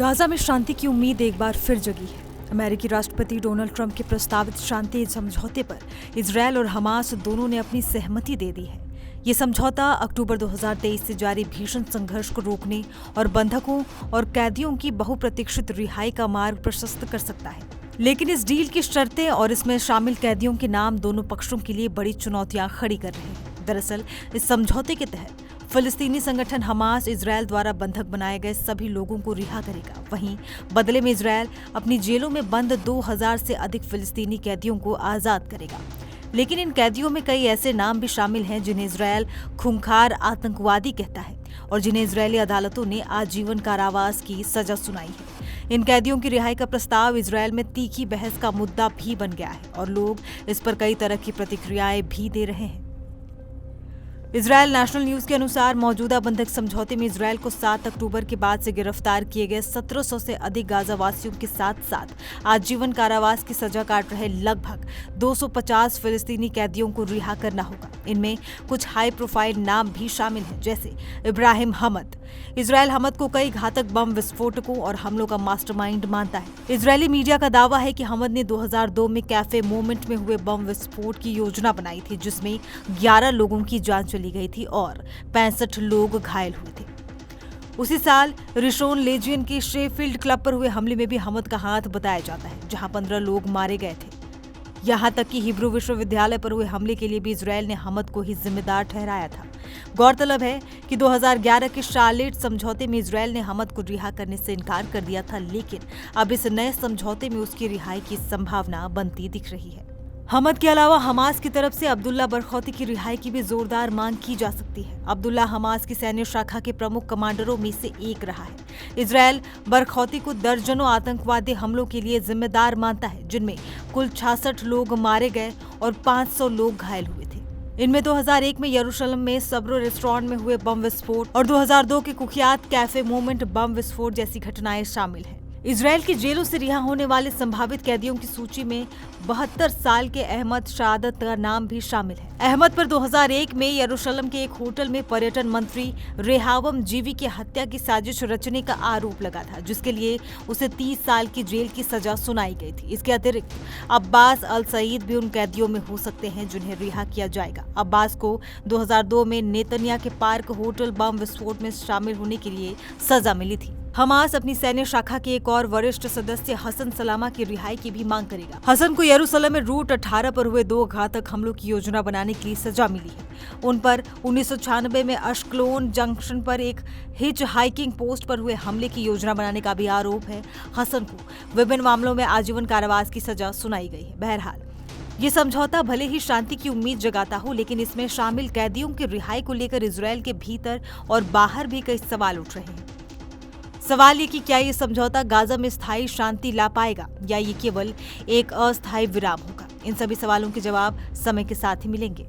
Gaza में शांति की उम्मीद एक बार फिर जगी है। अमेरिकी राष्ट्रपति डोनाल्ड ट्रंप के प्रस्तावित शांति समझौते पर इजरायल और हमास दोनों ने अपनी सहमति दे दी है। ये समझौता अक्टूबर 2023 से जारी भीषण संघर्ष को रोकने और बंधकों और कैदियों की बहुप्रतीक्षित रिहाई का मार्ग प्रशस्त कर सकता है। लेकिन इस डील की शर्तें और इसमें शामिल कैदियों के नाम दोनों पक्षों के लिए बड़ी चुनौतियां खड़ी कर रहे हैं। दरअसल इस समझौते के तहत फिलिस्तीनी संगठन हमास इजरायल द्वारा बंधक बनाए गए सभी लोगों को रिहा करेगा। वहीं बदले में इजरायल अपनी जेलों में बंद 2000 से अधिक फिलिस्तीनी कैदियों को आजाद करेगा। लेकिन इन कैदियों में कई ऐसे नाम भी शामिल हैं जिन्हें इजरायल खूंखार आतंकवादी कहता है और जिन्हें इजरायली अदालतों ने आजीवन कारावास की सजा सुनाई है। इन कैदियों की रिहाई का प्रस्ताव इजरायल में तीखी बहस का मुद्दा भी बन गया है और लोग इस पर कई तरह की प्रतिक्रियाएं भी दे रहे हैं। इजरायल नेशनल न्यूज के अनुसार मौजूदा बंधक समझौते में इजरायल को 7 अक्टूबर के बाद से गिरफ्तार किए गए 1700 से अधिक गाजावासियों के साथ साथ आजीवन कारावास की सजा काट रहे लगभग 250 फिलिस्तीनी कैदियों को रिहा करना होगा। इनमें कुछ हाई प्रोफाइल नाम भी शामिल हैं, जैसे इब्राहिम हमद। इजरायल हमद को कई घातक बम विस्फोटकों और हमलों का मास्टरमाइंड मानता है। इजरायली मीडिया का दावा है कि हमद ने 2002 में कैफे मोमेंट में हुए बम विस्फोट की योजना बनाई थी, जिसमें 11 लोगों की जान चली गई थी और 65 लोग घायल हुए थे। उसी साल रिशोन लेजियन के शेफील्ड क्लब पर हुए हमले में भी हमद का हाथ बताया जाता है, जहां 15 लोग मारे गए थे। यहां तक कि हिब्रू विश्वविद्यालय पर हुए हमले के लिए भी इजरायल ने हमद को ही जिम्मेदार ठहराया था। गौरतलब है कि 2011 के शार्लेट समझौते में इजरायल ने हमद को रिहा करने से इनकार कर दिया था, लेकिन अब इस नए समझौते में उसकी रिहाई की संभावना बनती दिख रही है। हमद के अलावा हमास की तरफ से अब्दुल्ला बरखौती की रिहाई की भी जोरदार मांग की जा सकती है। अब्दुल्ला हमास की सैन्य शाखा के प्रमुख कमांडरों में से एक रहा है। इजरायल बरखौती को दर्जनों आतंकवादी हमलों के लिए जिम्मेदार मानता है, जिनमें कुल 66 लोग मारे गए और 500 लोग घायल हुए थे। इनमें 2001 में यरूशलेम में सब्रो रेस्टोरेंट में हुए बम विस्फोट और 2002 के कुख्यात कैफे मोमेंट बम विस्फोट जैसी घटनाएं शामिल हैं। इजरायल की जेलों से रिहा होने वाले संभावित कैदियों की सूची में 72 साल के अहमद शहादत का नाम भी शामिल है। अहमद पर 2001 में यरूशलेम के एक होटल में पर्यटन मंत्री रेहावम जीवी की हत्या की साजिश रचने का आरोप लगा था, जिसके लिए उसे 30 साल की जेल की सजा सुनाई गई थी। इसके अतिरिक्त अब्बास अल सईद भी उन कैदियों में हो सकते हैं जिन्हें रिहा किया जाएगा। अब्बास को 2002 में नेतन्या के पार्क होटल बम विस्फोट में शामिल होने के लिए सजा मिली थी। हमास अपनी सैन्य शाखा के एक और वरिष्ठ सदस्य हसन सलामा की रिहाई की भी मांग करेगा। हसन को यरूशलेम में रूट 18 पर हुए 2 घातक हमलों की योजना बनाने के लिए सजा मिली है। उन पर 1996 में अश्कलोन जंक्शन पर एक हिच हाइकिंग पोस्ट पर हुए हमले की योजना बनाने का भी आरोप है। हसन को विभिन्न मामलों में आजीवन कारावास की सजा सुनाई गई है। बहरहाल ये समझौता भले ही शांति की उम्मीद जगाता हो, लेकिन इसमें शामिल कैदियों की रिहाई को लेकर इजरायल के भीतर और बाहर भी कई सवाल उठ रहे हैं। सवाल ये कि क्या ये समझौता गाजा में स्थायी शांति ला पाएगा या ये केवल एक अस्थायी विराम होगा। इन सभी सवालों के जवाब समय के साथ ही मिलेंगे।